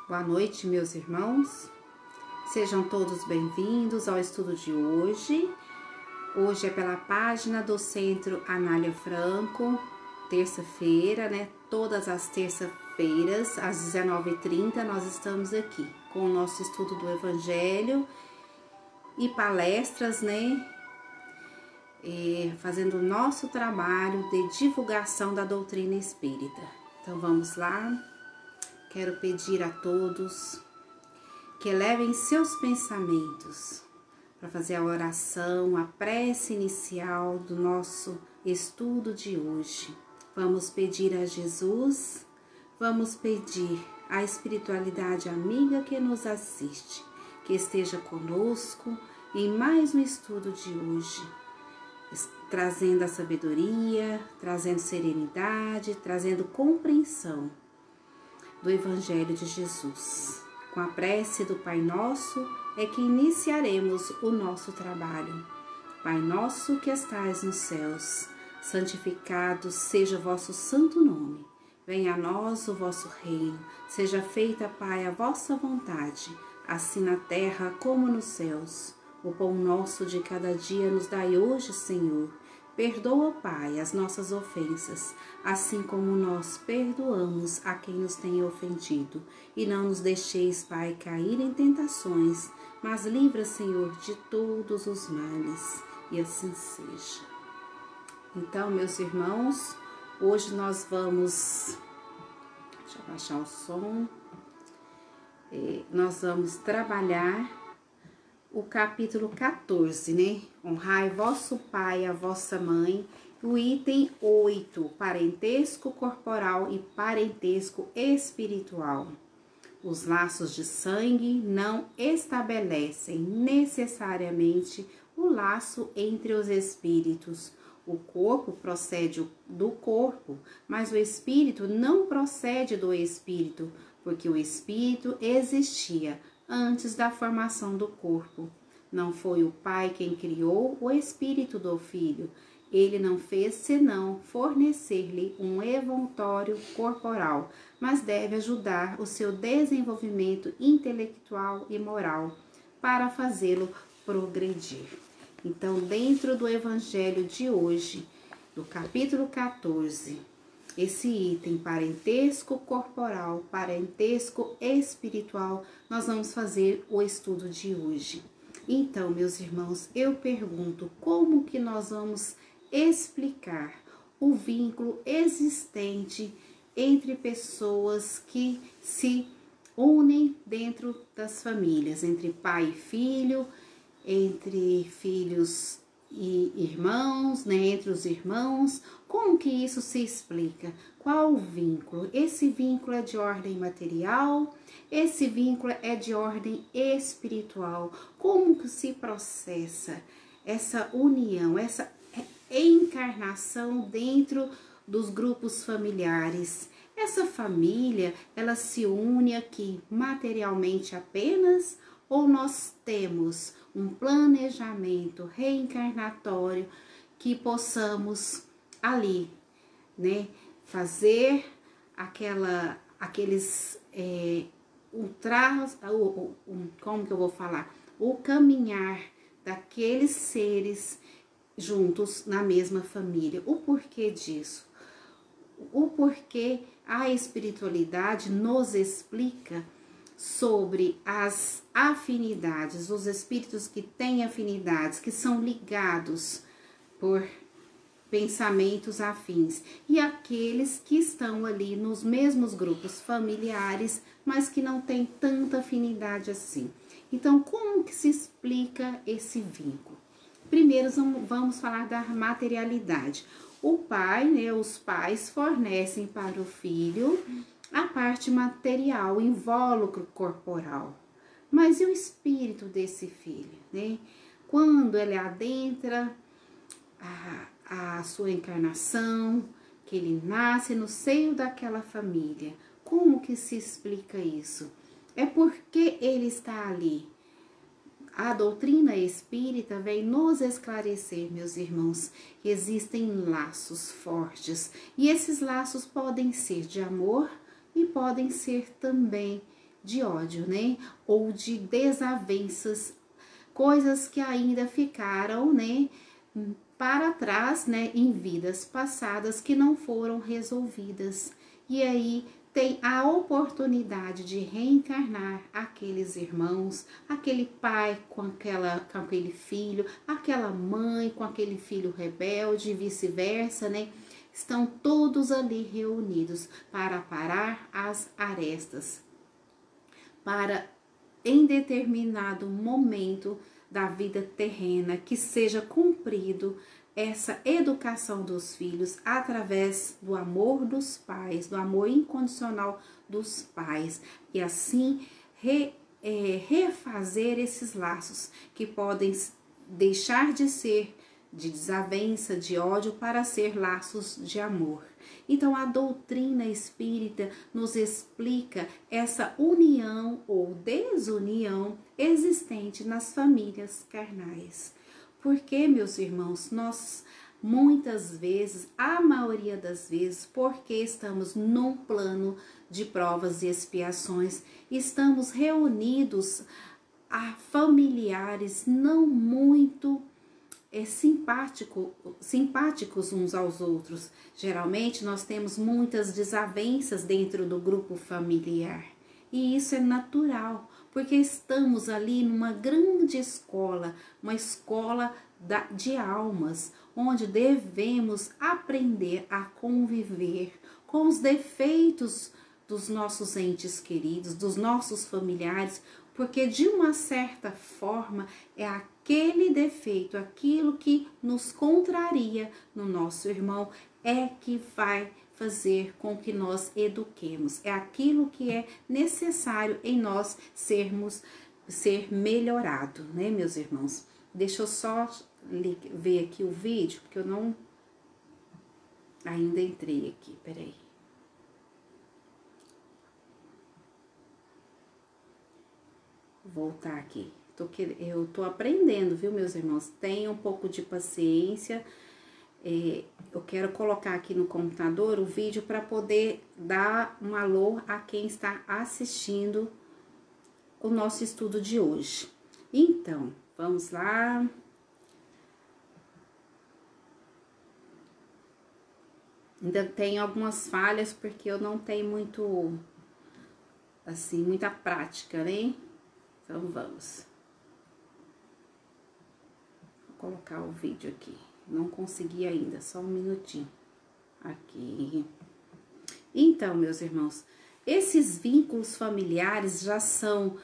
Boa noite, meus irmãos. Sejam todos bem-vindos ao estudo de hoje. Hoje é pela página do Centro Anália Franco, terça-feira, né? Todas as terças-feiras, às 19h30, nós estamos aqui com o nosso estudo do Evangelho e palestras, né? Fazendo o nosso trabalho de divulgação da doutrina espírita. Então vamos lá. Quero pedir a todos que elevem seus pensamentos para fazer a oração, a prece inicial do nosso estudo de hoje. Vamos pedir a Jesus, vamos pedir à espiritualidade amiga que nos assiste, que esteja conosco em mais um estudo de hoje, trazendo a sabedoria, trazendo serenidade, trazendo compreensão do Evangelho de Jesus. Com a prece do Pai Nosso é que iniciaremos o nosso trabalho. Pai nosso que estais nos céus, santificado seja o vosso santo nome. Venha a nós o vosso reino. Seja feita, Pai, a vossa vontade, assim na terra como nos céus. O pão nosso de cada dia nos dai hoje, Senhor. Perdoa, Pai, as nossas ofensas, assim como nós perdoamos a quem nos tem ofendido. E não nos deixeis, Pai, cair em tentações, mas livra, Senhor, de todos os males. E assim seja. Então, meus irmãos, hoje nós vamos... Deixa eu baixar o som. Nós vamos trabalhar o capítulo 14, né? Honrai vosso pai e a vossa mãe. O item 8, parentesco corporal e parentesco espiritual. Os laços de sangue não estabelecem necessariamente o laço entre os espíritos. O corpo procede do corpo, mas o espírito não procede do espírito, porque o espírito existia antes da formação do corpo. Não foi o Pai quem criou o espírito do Filho. Ele não fez senão fornecer-lhe um envoltório corporal, mas deve ajudar o seu desenvolvimento intelectual e moral para fazê-lo progredir. Então, dentro do Evangelho de hoje, do capítulo 14, esse item parentesco corporal, parentesco espiritual, nós vamos fazer o estudo de hoje. Então, meus irmãos, eu pergunto, como que nós vamos explicar o vínculo existente entre pessoas que se unem dentro das famílias, entre pai e filho, entre filhos e irmãos, né, entre os irmãos? Como que isso se explica? Qual o vínculo? Esse vínculo é de ordem material? Esse vínculo é de ordem espiritual? Como que se processa essa união, essa encarnação dentro dos grupos familiares? Essa família, ela se une aqui materialmente apenas, ou nós temos um planejamento reencarnatório que possamos ali, né, fazer como que eu vou falar? O caminhar daqueles seres juntos na mesma família. O porquê disso? O porquê a espiritualidade nos explica sobre as afinidades, os espíritos que têm afinidades, que são ligados por pensamentos afins, e aqueles que estão ali nos mesmos grupos familiares, mas que não têm tanta afinidade assim. Então, como que se explica esse vínculo? Primeiro, vamos falar da materialidade. O pai, né, os pais fornecem para o filho a parte material, o invólucro corporal. Mas e o espírito desse filho, né? Quando ele adentra a sua encarnação, que ele nasce no seio daquela família, como que se explica isso? É porque ele está ali. A doutrina espírita vem nos esclarecer, meus irmãos, que existem laços fortes, e esses laços podem ser de amor e podem ser também de ódio, né? Ou de desavenças, coisas que ainda ficaram, né, para trás, né, em vidas passadas que não foram resolvidas. E aí tem a oportunidade de reencarnar aqueles irmãos, aquele pai com aquele filho, aquela mãe com aquele filho rebelde e vice-versa, né? Estão todos ali reunidos para parar as arestas, para em determinado momento da vida terrena que seja cumprido essa educação dos filhos através do amor dos pais, do amor incondicional dos pais, e assim refazer esses laços que podem deixar de ser de desavença, de ódio, para ser laços de amor. Então a doutrina espírita nos explica essa união ou desunião existente nas famílias carnais. Porque, meus irmãos, nós muitas vezes, a maioria das vezes, porque estamos num plano de provas e expiações, estamos reunidos a familiares não muito simpáticos uns aos outros. Geralmente nós temos muitas desavenças dentro do grupo familiar. E isso é natural, porque estamos ali numa grande escola, uma escola de almas, onde devemos aprender a conviver com os defeitos dos nossos entes queridos, dos nossos familiares, porque de uma certa forma é aquele defeito, aquilo que nos contraria no nosso irmão, é que vai fazer com que nós eduquemos. É aquilo que é necessário em nós ser melhorado, né, meus irmãos? Deixa eu só ver aqui o vídeo, porque eu não ainda entrei aqui, peraí. Vou voltar aqui. Eu tô aprendendo, viu, meus irmãos? Tenham um pouco de paciência. Eu quero colocar aqui no computador o vídeo para poder dar um alô a quem está assistindo o nosso estudo de hoje. Então, vamos lá. Ainda tem algumas falhas porque eu não tenho muita prática, né? Então vamos. Vou colocar o vídeo aqui. Não consegui ainda, só um minutinho. Aqui. Então, meus irmãos, esses vínculos familiares já são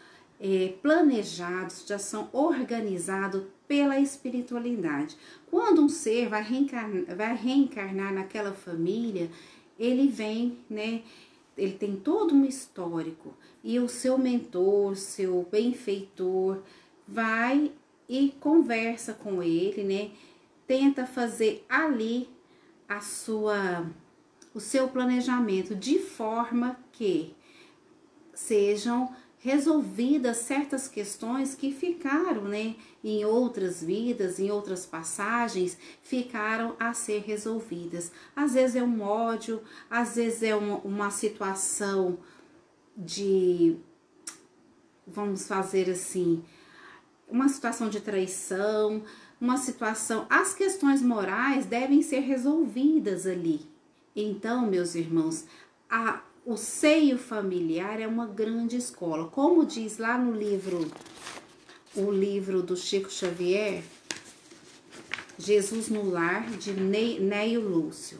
planejados, já são organizados pela espiritualidade. Quando um ser vai reencarnar naquela família, ele vem, né? Ele tem todo um histórico, e o seu mentor, seu benfeitor, vai e conversa com ele, né? Tenta fazer ali o seu planejamento de forma que sejam resolvidas certas questões que ficaram, né, em outras vidas, em outras passagens, ficaram a ser resolvidas. Às vezes é um ódio, às vezes é uma situação de, vamos fazer assim, uma situação de traição, uma situação, as questões morais devem ser resolvidas ali. Então, meus irmãos, o seio familiar é uma grande escola. Como diz lá no livro, o livro do Chico Xavier, Jesus no Lar, de Neio Lúcio,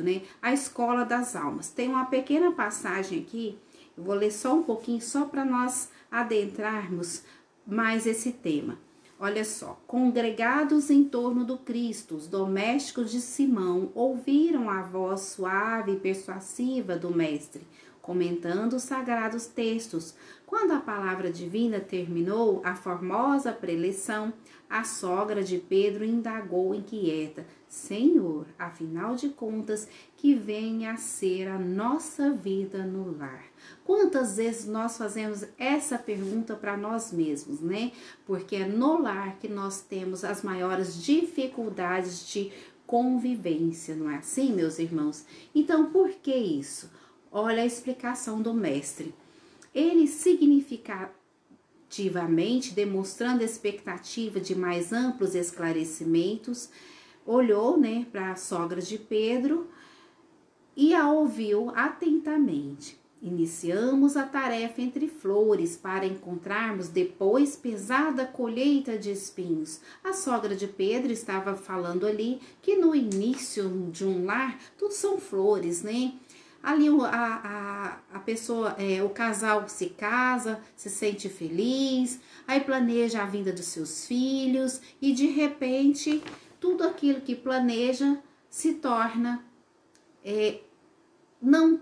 né? A Escola das Almas. Tem uma pequena passagem aqui, eu vou ler só um pouquinho, só para nós adentrarmos mais esse tema. Olha só, congregados em torno do Cristo, os domésticos de Simão ouviram a voz suave e persuasiva do Mestre, comentando os sagrados textos. Quando a palavra divina terminou a formosa preleção, a sogra de Pedro indagou inquieta: Senhor, afinal de contas, que vem a ser a nossa vida no lar? Quantas vezes nós fazemos essa pergunta para nós mesmos, né? Porque é no lar que nós temos as maiores dificuldades de convivência, não é assim, meus irmãos? Então, por que isso? Olha a explicação do mestre. Ele significativamente, demonstrando expectativa de mais amplos esclarecimentos, olhou, né, para a sogra de Pedro e a ouviu atentamente. Iniciamos a tarefa entre flores para encontrarmos depois pesada colheita de espinhos. A sogra de Pedro estava falando ali que no início de um lar tudo são flores, né? Ali a pessoa, o casal se casa, se sente feliz, aí planeja a vinda dos seus filhos e de repente tudo aquilo que planeja se torna não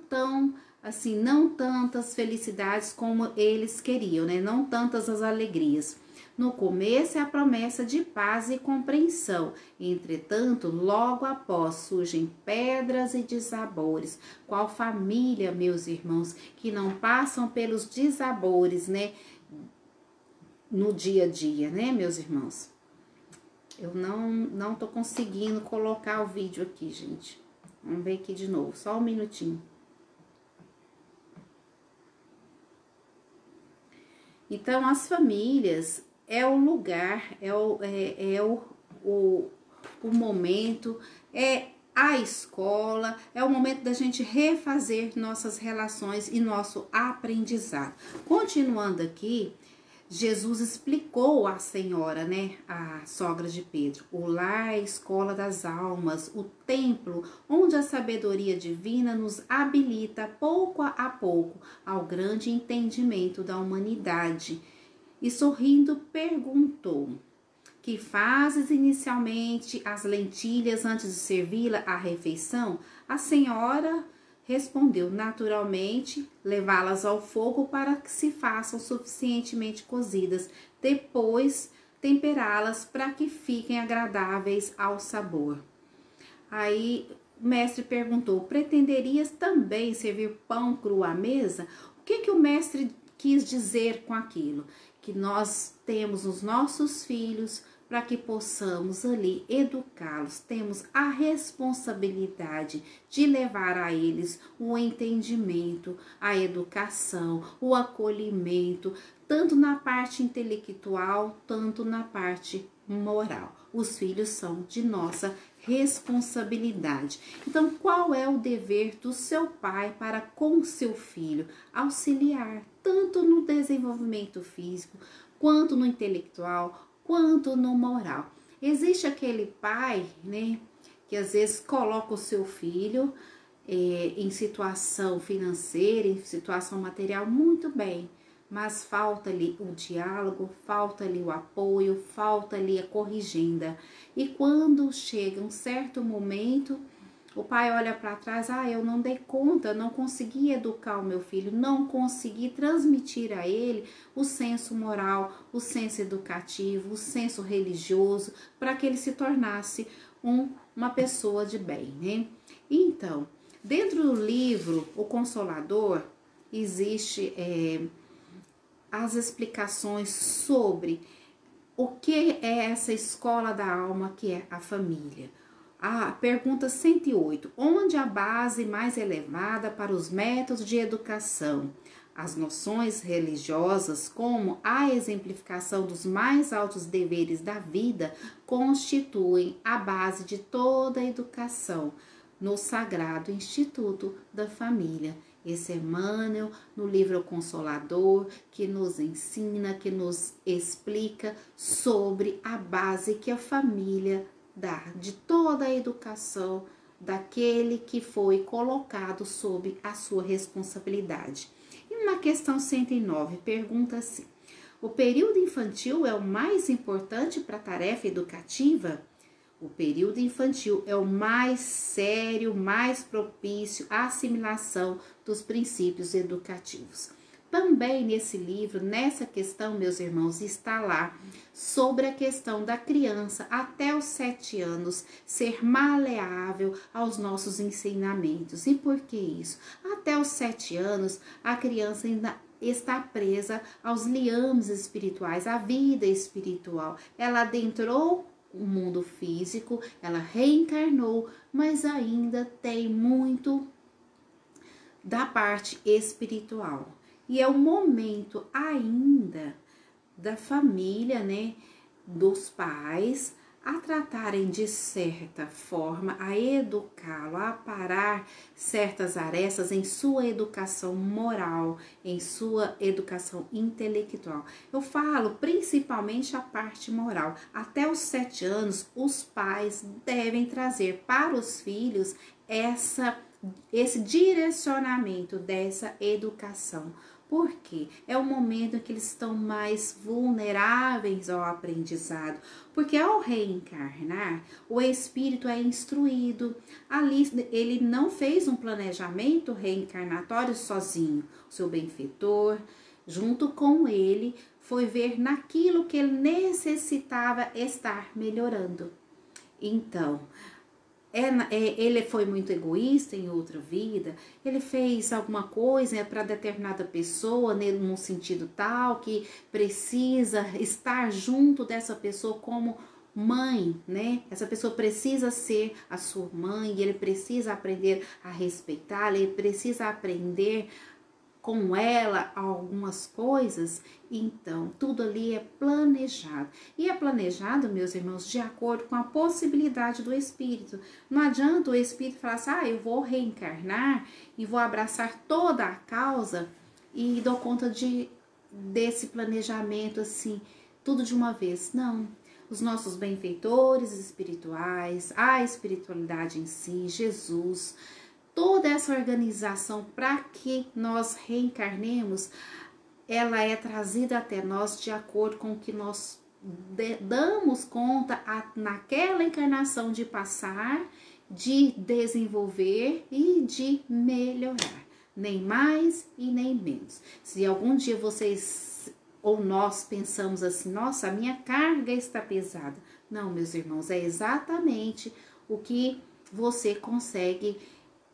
tantas felicidades como eles queriam, né? Não tantas as alegrias. No começo é a promessa de paz e compreensão. Entretanto, logo após surgem pedras e desabores. Qual família, meus irmãos, que não passam pelos desabores, né? No dia a dia, né, meus irmãos? Eu não tô conseguindo colocar o vídeo aqui, gente. Vamos ver aqui de novo, só um minutinho. Então, as famílias é o lugar, o momento, é a escola, é o momento da gente refazer nossas relações e nosso aprendizado. Continuando aqui, Jesus explicou à senhora, né, a sogra de Pedro, o lar é a escola das almas, o templo onde a sabedoria divina nos habilita pouco a pouco ao grande entendimento da humanidade. E sorrindo perguntou: que fazes inicialmente as lentilhas antes de servi-la à refeição? A senhora respondeu: naturalmente, levá-las ao fogo para que se façam suficientemente cozidas, depois temperá-las para que fiquem agradáveis ao sabor. Aí o mestre perguntou: pretenderias também servir pão cru à mesa? O que o mestre quis dizer com aquilo? Que nós temos os nossos filhos para que possamos ali educá-los. Temos a responsabilidade de levar a eles o entendimento, a educação, o acolhimento, tanto na parte intelectual, tanto na parte moral. Os filhos são de nossa responsabilidade. Então, qual é o dever do seu pai para com seu filho? Auxiliar, tanto no desenvolvimento físico, quanto no intelectual, quanto no moral. Existe aquele pai, né, que às vezes coloca o seu filho em situação financeira, em situação material muito bem, mas falta ali o diálogo, falta ali o apoio, falta ali a corrigenda. E quando chega um certo momento, o pai olha para trás: eu não dei conta, não consegui educar o meu filho, não consegui transmitir a ele o senso moral, o senso educativo, o senso religioso, para que ele se tornasse uma pessoa de bem, né? Então, dentro do livro O Consolador, existe as explicações sobre o que é essa escola da alma que é a família. A pergunta 108, onde a base mais elevada para os métodos de educação? As noções religiosas, como a exemplificação dos mais altos deveres da vida, constituem a base de toda a educação no Sagrado Instituto da Família. Esse é Emmanuel, no livro O Consolador, que nos ensina, que nos explica sobre a base que a família dá, de toda a educação daquele que foi colocado sob a sua responsabilidade. E na questão 109, pergunta assim: o período infantil é o mais importante para a tarefa educativa? O período infantil é o mais sério, mais propício à assimilação dos princípios educativos. Também nesse livro, nessa questão, meus irmãos, está lá sobre a questão da criança até os 7 anos ser maleável aos nossos ensinamentos. E por que isso? Até os 7 anos, a criança ainda está presa aos liames espirituais, à vida espiritual. Ela adentrou o mundo físico, ela reencarnou, mas ainda tem muito da parte espiritual. E é o momento ainda da família, né, dos pais, a tratarem de certa forma, a educá-lo, a parar certas arestas em sua educação moral, em sua educação intelectual. Eu falo principalmente a parte moral. Até os 7 anos, os pais devem trazer para os filhos esse direcionamento dessa educação. Porque é o momento em que eles estão mais vulneráveis ao aprendizado. Porque ao reencarnar, o espírito é instruído. Ali ele não fez um planejamento reencarnatório sozinho. O seu benfeitor, junto com ele, foi ver naquilo que ele necessitava estar melhorando. Então, ele foi muito egoísta em outra vida, ele fez alguma coisa para determinada pessoa, num sentido tal que precisa estar junto dessa pessoa como mãe, né? Essa pessoa precisa ser a sua mãe, e ele precisa aprender a respeitá-la, ele precisa aprender com ela algumas coisas. Então tudo ali é planejado, e é planejado, meus irmãos, de acordo com a possibilidade do espírito. Não adianta o espírito falar assim, eu vou reencarnar e vou abraçar toda a causa e dou conta desse planejamento assim, tudo de uma vez. Não. Os nossos benfeitores espirituais, a espiritualidade em si, Jesus, toda essa organização para que nós reencarnemos, ela é trazida até nós de acordo com o que nós damos conta naquela encarnação de passar, de desenvolver e de melhorar. Nem mais e nem menos. Se algum dia vocês ou nós pensamos assim, nossa, a minha carga está pesada. Não, meus irmãos, é exatamente o que você consegue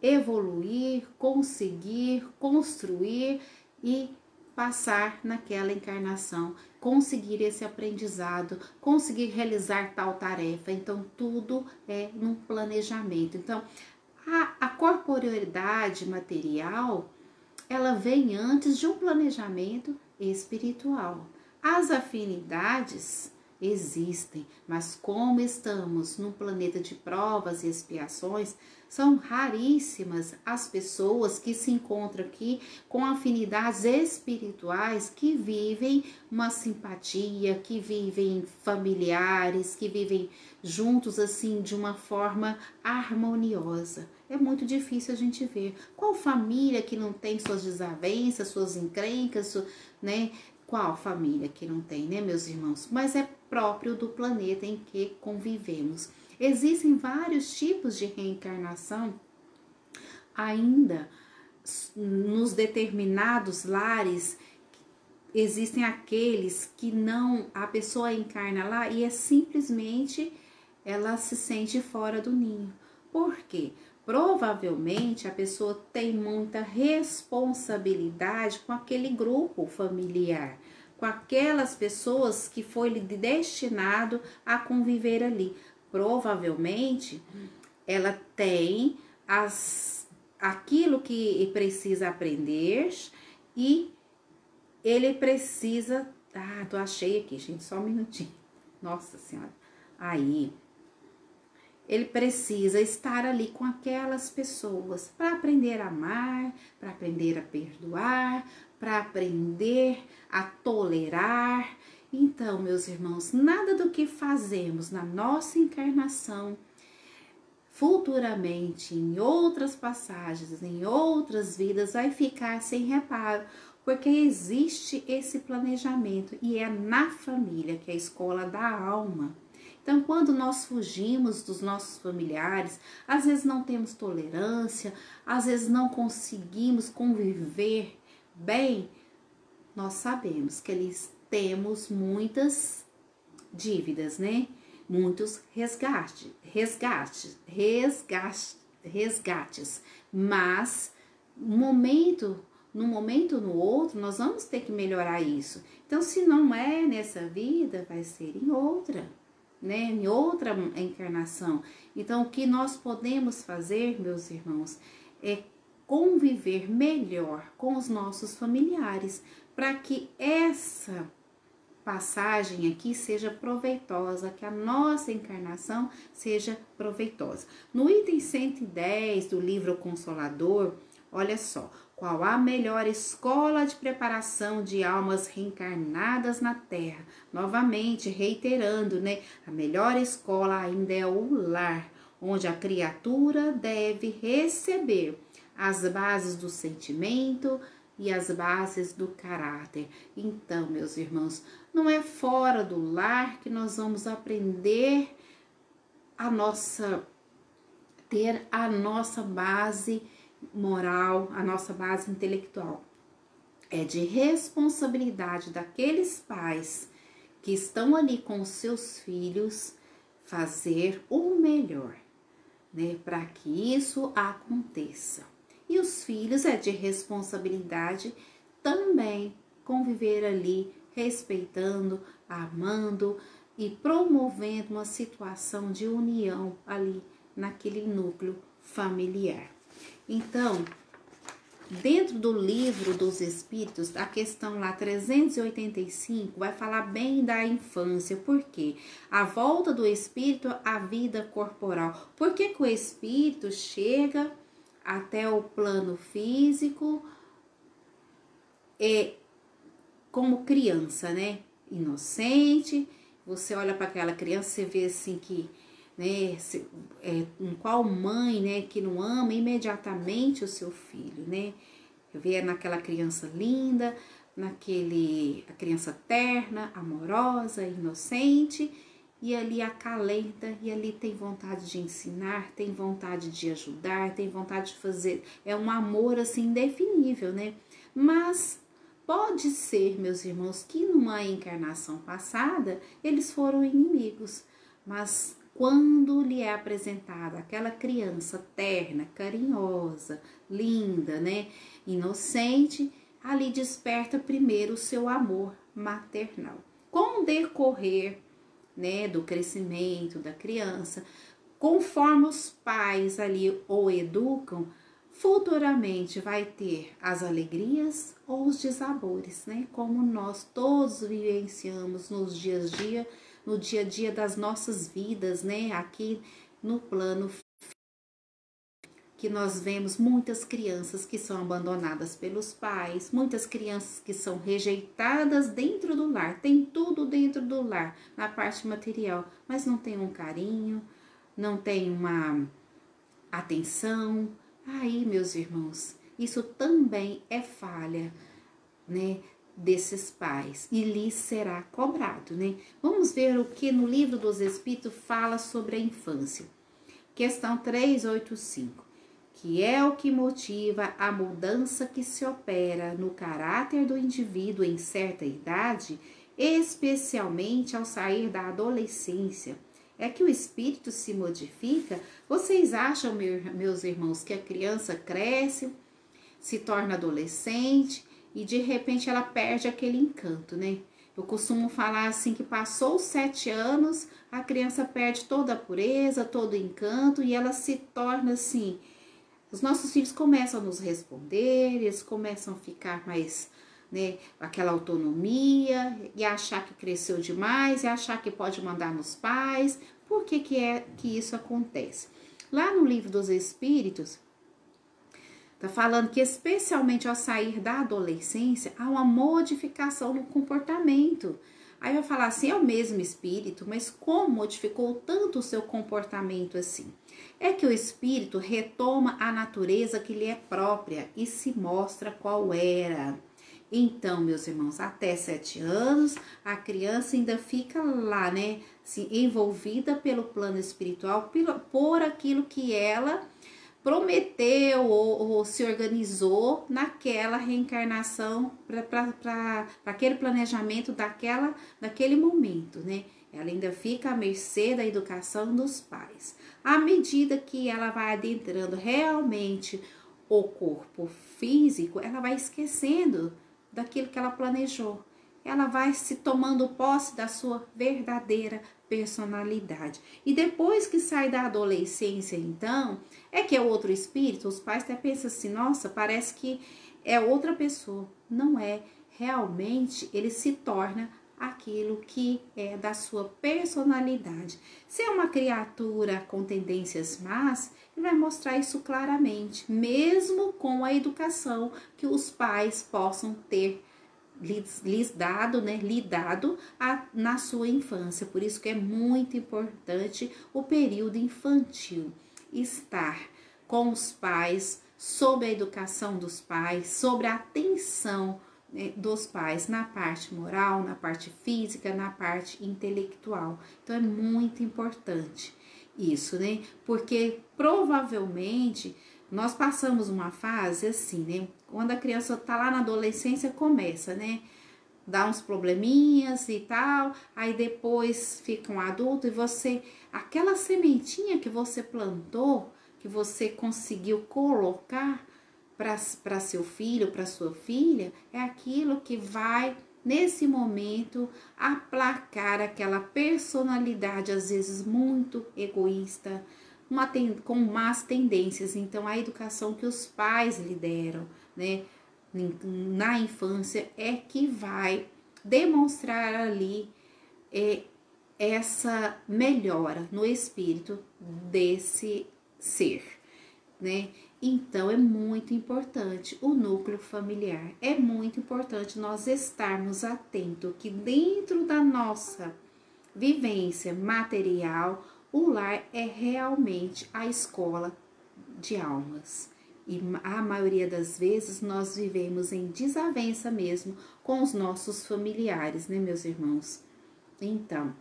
evoluir, conseguir, construir e passar naquela encarnação, conseguir esse aprendizado, conseguir realizar tal tarefa. Então, tudo é num planejamento. Então, a corporeidade material, ela vem antes de um planejamento espiritual. As afinidades existem, mas como estamos num planeta de provas e expiações, são raríssimas as pessoas que se encontram aqui com afinidades espirituais, que vivem uma simpatia, que vivem familiares, que vivem juntos assim de uma forma harmoniosa. É muito difícil a gente ver. Qual família que não tem suas desavenças, suas encrencas, né? Qual família que não tem, né, meus irmãos? Mas é próprio do planeta em que convivemos. Existem vários tipos de reencarnação ainda nos determinados lares. Existem aqueles que não, a pessoa encarna lá e é simplesmente ela se sente fora do ninho. Por quê? Provavelmente a pessoa tem muita responsabilidade com aquele grupo familiar, com aquelas pessoas que foi destinado a conviver ali. Provavelmente ela tem aquilo que precisa aprender e ele precisa... tô achei aqui, gente, só um minutinho. Nossa Senhora. Aí ele precisa estar ali com aquelas pessoas para aprender a amar, para aprender a perdoar, para aprender a tolerar. Então, meus irmãos, nada do que fazemos na nossa encarnação, futuramente, em outras passagens, em outras vidas, vai ficar sem reparo, porque existe esse planejamento e é na família, que é a escola da alma. Então, quando nós fugimos dos nossos familiares, às vezes não temos tolerância, às vezes não conseguimos conviver bem, nós sabemos que eles temos muitas dívidas, né? Muitos resgates. Mas num momento ou no outro, nós vamos ter que melhorar isso. Então, se não é nessa vida, vai ser em outra, né? Em outra encarnação. Então, o que nós podemos fazer, meus irmãos, é conviver melhor com os nossos familiares, para que essa passagem aqui seja proveitosa, que a nossa encarnação seja proveitosa. No item 110 do livro Consolador, olha só, qual a melhor escola de preparação de almas reencarnadas na Terra? Novamente, reiterando, né? A melhor escola ainda é o lar, onde a criatura deve receber as bases do sentimento e as bases do caráter. Então, meus irmãos, não é fora do lar que nós vamos aprender ter a nossa base moral, a nossa base intelectual. É de responsabilidade daqueles pais que estão ali com os seus filhos fazer o melhor, né, para que isso aconteça. E os filhos é de responsabilidade também conviver ali, respeitando, amando e promovendo uma situação de união ali naquele núcleo familiar. Então, dentro do livro dos Espíritos, a questão lá 385 vai falar bem da infância. Por quê? A volta do espírito à vida corporal. Por que que o espírito chega até o plano físico como criança, né? Inocente. Você olha para aquela criança, você vê assim que, né, qual mãe, né, que não ama imediatamente o seu filho, né? Vê naquela criança linda, a criança terna, amorosa, inocente, e ali acalenta, e ali tem vontade de ensinar, tem vontade de ajudar, tem vontade de fazer. É um amor assim indefinível, né? Mas pode ser, meus irmãos, que numa encarnação passada eles foram inimigos, mas quando lhe é apresentada aquela criança terna, carinhosa, linda, né, inocente, ali desperta primeiro o seu amor maternal. Com o decorrer, né, do crescimento da criança, conforme os pais ali o educam, futuramente vai ter as alegrias ou os desabores, né? Como nós todos vivenciamos no dia a dia das nossas vidas, né? Aqui no plano que nós vemos muitas crianças que são abandonadas pelos pais, muitas crianças que são rejeitadas dentro do lar, tem tudo dentro do lar, na parte material, mas não tem um carinho, não tem uma atenção. Aí, meus irmãos, isso também é falha, né, desses pais e lhes será cobrado, né? Vamos ver o que no livro dos Espíritos fala sobre a infância. Questão 385, que é o que motiva a mudança que se opera no caráter do indivíduo em certa idade, especialmente ao sair da adolescência. É que o espírito se modifica. Vocês acham, meus irmãos, que a criança cresce, se torna adolescente e de repente ela perde aquele encanto, né? Eu costumo falar assim que passou os 7 anos, a criança perde toda a pureza, todo o encanto e ela se torna assim. Os nossos filhos começam a nos responder, eles começam a ficar mais, né, aquela autonomia e achar que cresceu demais e achar que pode mandar nos pais. Por que que isso acontece? Lá no livro dos Espíritos, tá falando que especialmente ao sair da adolescência, há uma modificação no comportamento. Aí eu falar assim, é o mesmo espírito, mas como modificou tanto o seu comportamento assim? É que o espírito retoma a natureza que lhe é própria e se mostra qual era. Então, meus irmãos, até 7 anos, a criança ainda fica lá, né, assim, envolvida pelo plano espiritual, por aquilo que ela prometeu ou se organizou naquela reencarnação, para aquele planejamento daquele momento, né? Ela ainda fica à mercê da educação dos pais. À medida que ela vai adentrando realmente o corpo físico, ela vai esquecendo daquilo que ela planejou. Ela vai se tomando posse da sua verdadeira personalidade. E depois que sai da adolescência, então, é que é outro espírito. Os pais até pensam assim, nossa, parece que é outra pessoa. Não é. Realmente, ele se torna aquilo que é da sua personalidade. Se é uma criatura com tendências más, ele vai mostrar isso claramente, mesmo com a educação que os pais possam ter lidado na sua infância. Por isso que é muito importante o período infantil, estar com os pais, sob a educação dos pais, sobre a atenção dos pais na parte moral, na parte física, na parte intelectual. Então é muito importante isso, né? Porque provavelmente nós passamos uma fase assim, né? Quando a criança tá lá na adolescência, começa, né? Dá uns probleminhas e tal, aí depois fica um adulto e você, aquela sementinha que você plantou, que você conseguiu colocar para seu filho, para sua filha, é aquilo que vai, nesse momento, aplacar aquela personalidade, às vezes muito egoísta, com más tendências. Então, a educação que os pais lhe deram, né, na infância, é que vai demonstrar ali essa melhora no espírito desse ser, né? Então, é muito importante o núcleo familiar. É muito importante nós estarmos atentos que dentro da nossa vivência material, o lar é realmente a escola de almas. E a maioria das vezes nós vivemos em desavença mesmo com os nossos familiares, né, meus irmãos? Então,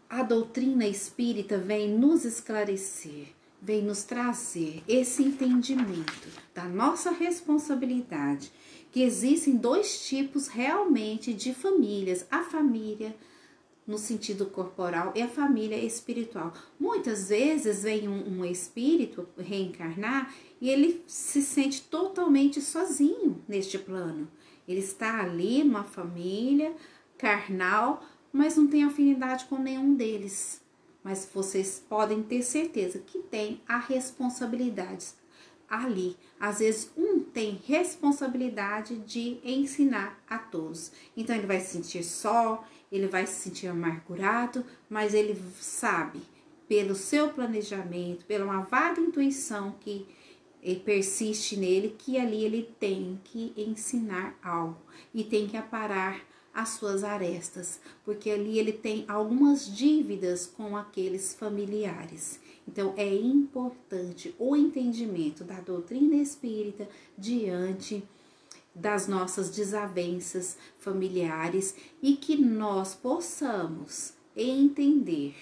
a doutrina espírita vem nos esclarecer, vem nos trazer esse entendimento da nossa responsabilidade, que existem dois tipos realmente de famílias, a família no sentido corporal e a família espiritual. Muitas vezes vem um espírito reencarnar e ele se sente totalmente sozinho neste plano. Ele está ali numa família carnal, mas não tem afinidade com nenhum deles. Mas vocês podem ter certeza que tem a responsabilidade ali. Às vezes um tem responsabilidade de ensinar a todos. Então ele vai se sentir só, ele vai se sentir amargurado, mas ele sabe, pelo seu planejamento, pela uma vaga intuição que persiste nele, que ali ele tem que ensinar algo e tem que aparar as suas arestas, porque ali ele tem algumas dívidas com aqueles familiares. Então, é importante o entendimento da doutrina espírita diante das nossas desavenças familiares e que nós possamos entender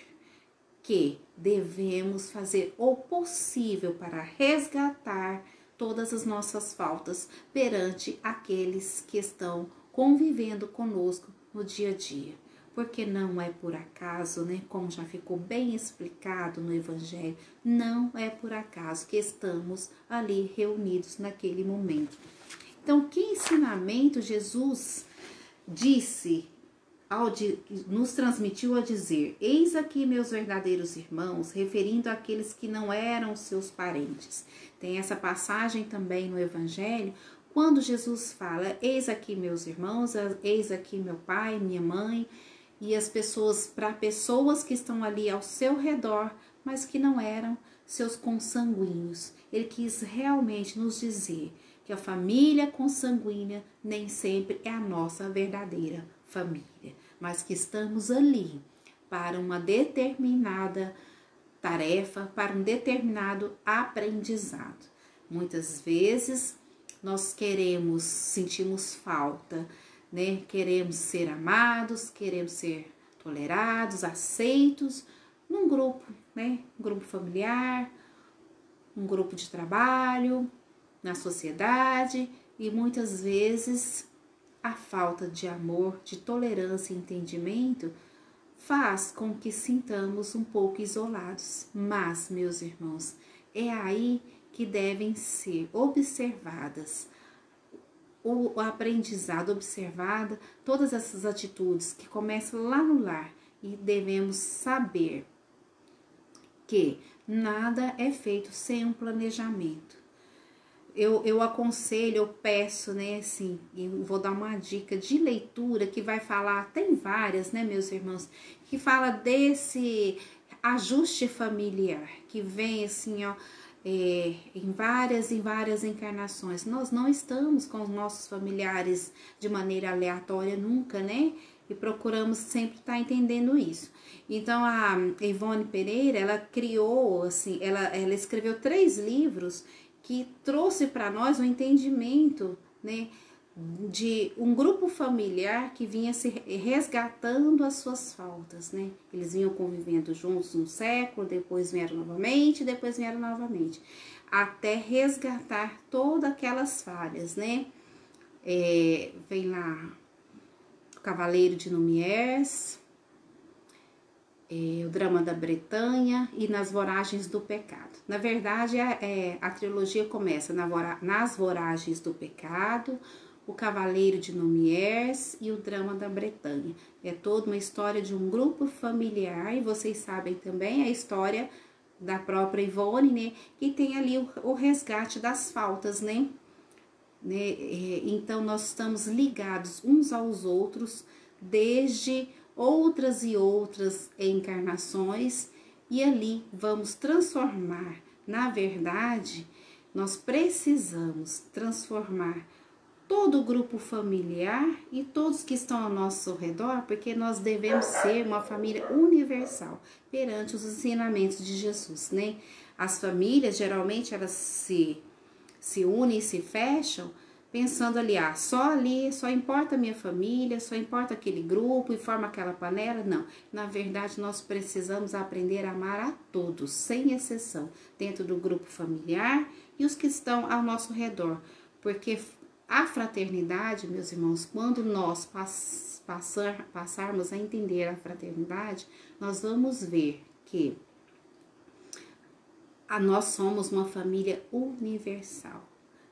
que devemos fazer o possível para resgatar todas as nossas faltas perante aqueles que estão convivendo conosco no dia a dia. Porque não é por acaso, né? Como já ficou bem explicado no Evangelho, não é por acaso que estamos ali reunidos naquele momento. Então, que ensinamento Jesus disse, nos transmitiu a dizer: eis aqui meus verdadeiros irmãos, referindo àqueles que não eram seus parentes. Tem essa passagem também no Evangelho, quando Jesus fala: eis aqui meus irmãos, eis aqui meu pai, minha mãe, e as pessoas, para pessoas que estão ali ao seu redor, mas que não eram seus consanguíneos. Ele quis realmente nos dizer que a família consanguínea nem sempre é a nossa verdadeira família, mas que estamos ali para uma determinada tarefa, para um determinado aprendizado. Muitas vezes nós sentimos falta, né? Queremos ser amados, queremos ser tolerados, aceitos num grupo, né? Um grupo familiar, um grupo de trabalho, na sociedade, e muitas vezes a falta de amor, de tolerância e entendimento faz com que sintamos um pouco isolados. Mas, meus irmãos, é aí que devem ser observadas o aprendizado, observada todas essas atitudes que começam lá no lar, e devemos saber que nada é feito sem um planejamento. Eu aconselho, eu peço, né, assim, eu vou dar uma dica de leitura que vai falar, tem várias, né, meus irmãos, que fala desse ajuste familiar, que vem assim, ó, em várias encarnações. Nós não estamos com os nossos familiares de maneira aleatória nunca, né? E procuramos sempre estar entendendo isso. Então, a Ivone Pereira, ela criou, assim, ela escreveu 3 livros que trouxe para nós o entendimento, né, de um grupo familiar que vinha se resgatando as suas faltas, né? Eles vinham convivendo juntos um século, depois vieram novamente, até resgatar todas aquelas falhas, né? Vem lá o Cavaleiro de Lumières, o Drama da Bretanha e Nas Voragens do Pecado. Na verdade, a trilogia começa nas Voragens do Pecado, o Cavaleiro de Lumières e o Drama da Bretanha. É toda uma história de um grupo familiar, e vocês sabem também a história da própria Ivone, né, que tem ali o resgate das faltas, né? Então, nós estamos ligados uns aos outros desde outras e outras encarnações, e ali vamos transformar. Na verdade, nós precisamos transformar todo o grupo familiar e todos que estão ao nosso redor, porque nós devemos ser uma família universal perante os ensinamentos de Jesus, né? As famílias, geralmente, elas se unem e se fecham, pensando ali, só importa a minha família, só importa aquele grupo e forma aquela panela. Não, na verdade nós precisamos aprender a amar a todos, sem exceção, dentro do grupo familiar e os que estão ao nosso redor, porque a fraternidade, meus irmãos, quando nós passarmos a entender a fraternidade, nós vamos ver que nós somos uma família universal,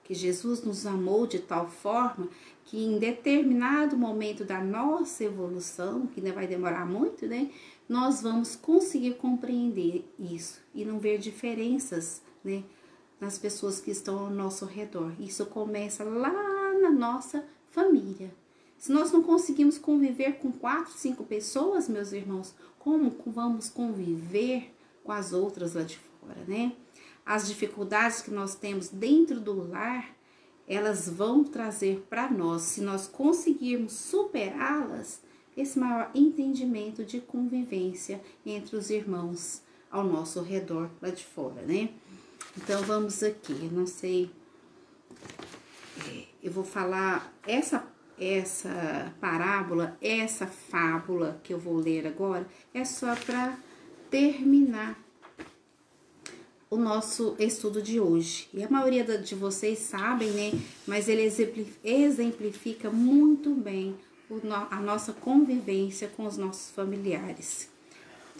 que Jesus nos amou de tal forma que em determinado momento da nossa evolução, que ainda vai demorar muito, né, nós vamos conseguir compreender isso e não ver diferenças, né, nas pessoas que estão ao nosso redor. Isso começa lá na nossa família. Se nós não conseguimos conviver com 4, 5 pessoas, meus irmãos, como vamos conviver com as outras lá de fora, né? As dificuldades que nós temos dentro do lar, elas vão trazer para nós, se nós conseguirmos superá-las, esse maior entendimento de convivência entre os irmãos ao nosso redor lá de fora, né? Então, vamos aqui, eu não sei, eu vou falar essa parábola, essa fábula que eu vou ler agora, é só para terminar o nosso estudo de hoje. E a maioria de vocês sabem, né? Mas ele exemplifica muito bem a nossa convivência com os nossos familiares.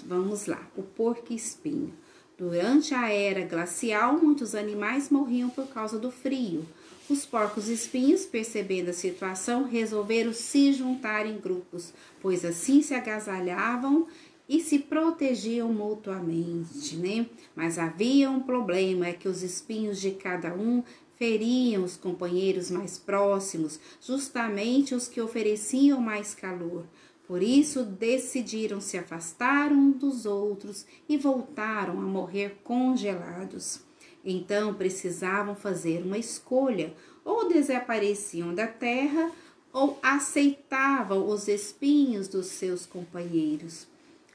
Vamos lá, o porco-espinho. Durante a era glacial, muitos animais morriam por causa do frio. Os porcos-espinhos, percebendo a situação, resolveram se juntar em grupos, pois assim se agasalhavam e se protegiam mutuamente, né? Mas havia um problema, é que os espinhos de cada um feriam os companheiros mais próximos, justamente os que ofereciam mais calor. Por isso, decidiram se afastar uns dos outros e voltaram a morrer congelados. Então, precisavam fazer uma escolha: ou desapareciam da terra, ou aceitavam os espinhos dos seus companheiros.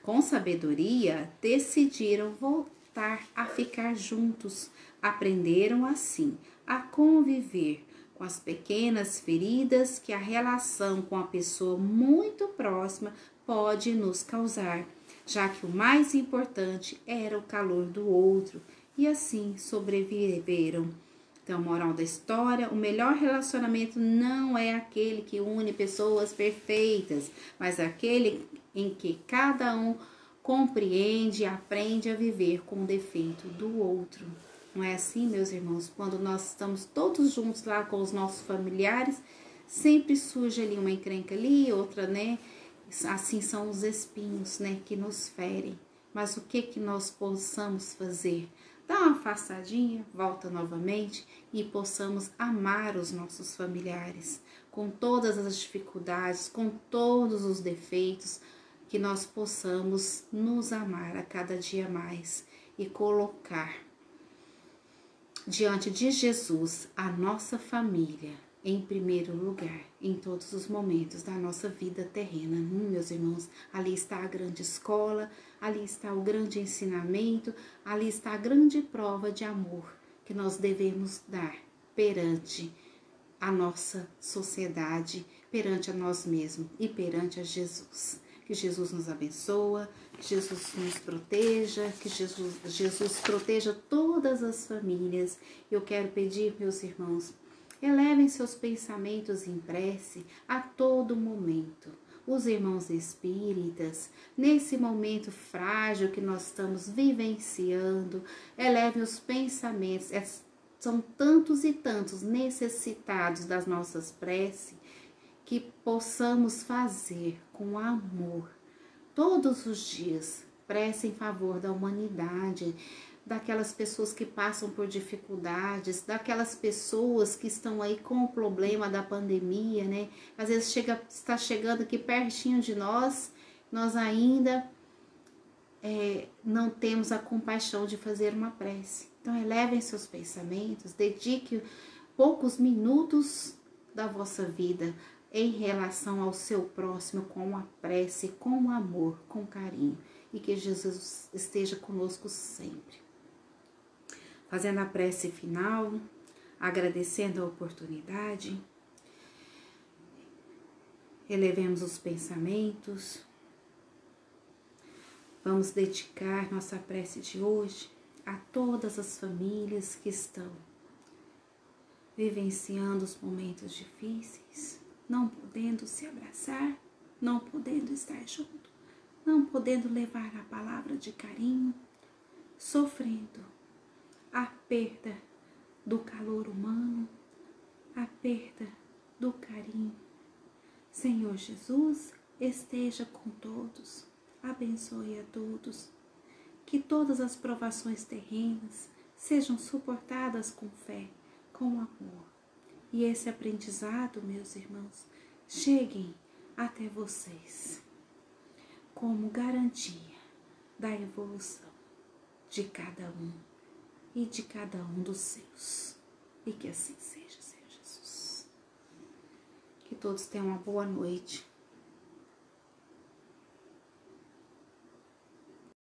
Com sabedoria, decidiram voltar a ficar juntos. Aprenderam assim a conviver com as pequenas feridas que a relação com a pessoa muito próxima pode nos causar, já que o mais importante era o calor do outro, e assim sobreviveram. Então, moral da história: o melhor relacionamento não é aquele que une pessoas perfeitas, mas aquele em que cada um compreende e aprende a viver com o defeito do outro. Não é assim, meus irmãos? Quando nós estamos todos juntos lá com os nossos familiares, sempre surge ali uma encrenca ali, outra, né? Assim são os espinhos, né, que nos ferem. Mas o que nós possamos fazer? Dá uma afastadinha, volta novamente e possamos amar os nossos familiares com todas as dificuldades, com todos os defeitos, que nós possamos nos amar a cada dia mais e colocar diante de Jesus a nossa família em primeiro lugar, em todos os momentos da nossa vida terrena. Meus irmãos, ali está a grande escola, ali está o grande ensinamento, ali está a grande prova de amor que nós devemos dar perante a nossa sociedade, perante a nós mesmos e perante a Jesus. Que Jesus nos abençoa, que Jesus nos proteja, que Jesus proteja todas as famílias. Eu quero pedir, meus irmãos, elevem seus pensamentos em prece a todo momento. Os irmãos espíritas, nesse momento frágil que nós estamos vivenciando, elevem os pensamentos. São tantos e tantos necessitados das nossas preces, que possamos fazer com amor todos os dias, prece em favor da humanidade, daquelas pessoas que passam por dificuldades, daquelas pessoas que estão aí com o problema da pandemia, né? Às vezes está chegando aqui pertinho de nós ainda não temos a compaixão de fazer uma prece. Então elevem seus pensamentos, dedique poucos minutos da vossa vida em relação ao seu próximo, com a prece, com amor, com carinho, e que Jesus esteja conosco sempre. Fazendo a prece final, agradecendo a oportunidade, elevemos os pensamentos. Vamos dedicar nossa prece de hoje a todas as famílias que estão vivenciando os momentos difíceis, não podendo se abraçar, não podendo estar junto, não podendo levar a palavra de carinho, sofrendo a perda do calor humano, a perda do carinho. Senhor Jesus, esteja com todos, abençoe a todos, que todas as provações terrenas sejam suportadas com fé, com amor. E esse aprendizado, meus irmãos, cheguem até vocês como garantia da evolução de cada um e de cada um dos seus. E que assim seja, Senhor Jesus. Que todos tenham uma boa noite.